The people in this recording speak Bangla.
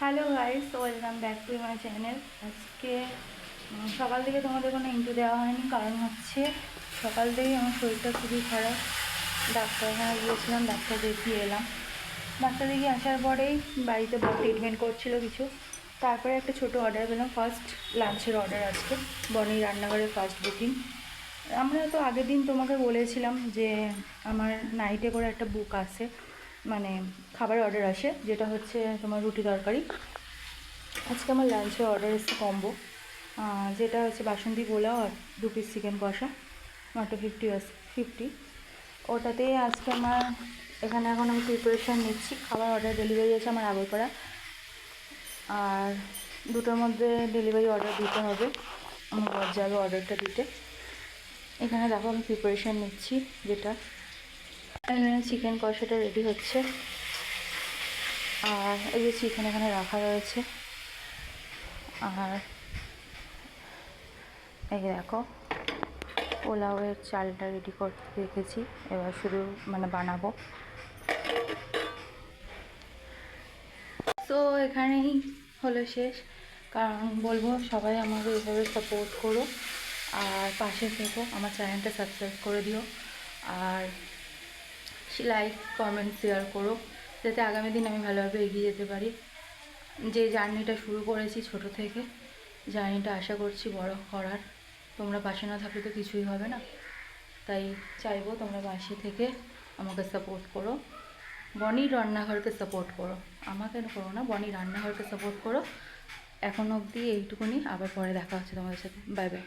Hello guys, welcome back to my channel. আজকে সকাল থেকে তোমাদের কোনো ইন্টু দেওয়া হয়নি, কারণ হচ্ছে সকাল থেকেই আমার শরীরটা খুবই খারাপ। ডাক্তারখানা গিয়েছিলাম, ডাক্তার দেখিয়ে এলাম। ডাক্তার দেখিয়ে আসার পরেই বাড়িতে ট্রিটমেন্ট করছিল কিছু। তারপরে একটা ছোটো অর্ডার পেলাম, ফার্স্ট লাঞ্চের অর্ডার আজকে বনি রান্নাঘরের ফার্স্ট বুকিং। আমরা তো আগের দিন তোমাকে বলেছিলাম যে আমার নাইটে করে একটা বুক আসে, মানে খাবার অর্ডার আসে, যেটা হচ্ছে তোমার রুটি তরকারি। আজকে আমার লাঞ্চে অর্ডার এসেছে কম্বো, যেটা হচ্ছে বাসন্তী পোলাও আর 2 পিস চিকেন কষা, মাত্র 50। ওটাতে আজকে আমার এখানে এখন আমি প্রিপারেশান নিচ্ছি। খাবার অর্ডার ডেলিভারি আছে আমার আগরপাড়া, আর দুটোর মধ্যে ডেলিভারি অর্ডার দিতে হবে। আমার বর যাবে অর্ডারটা দিতে। এখানে দেখো আমি প্রিপারেশান নিচ্ছি, যেটা এখানে চিকেন কষাটা রেডি হচ্ছে, আর এই যে চিকেন এখানে রাখা রয়েছে। আর এই দেখো পোলাওয়ের চালটা রেডি করতে রেখেছি, এবার শুধু বানাবো। তো এখানেই হলো শেষ, কারণ বলবো সবাই আমাকে এইভাবে সাপোর্ট করো আর পাশে থেকো, আমার চ্যানেলটা সাবস্ক্রাইব করে দিও, আর লাইক কমেন্ট শেয়ার করো, যাতে আগামী দিন আমি ভালোভাবে এগিয়ে যেতে পারি। যে জার্নিটা শুরু করেছি ছোট থেকে, জার্নিটা আশা করছি বড় করার। তোমরা পাশে না থাকলে তো কিছুই হবে না, তাই চাইবো তোমরা পাশে থেকে আমাকে সাপোর্ট করো। বনির রান্নাঘরকে সাপোর্ট করো, আমাকে করো না, বনির রান্নাঘরকে সাপোর্ট করো। এখন অবধি এইটুকুনি, আবার পরে দেখা হচ্ছে তোমাদের সাথে। Bye bye.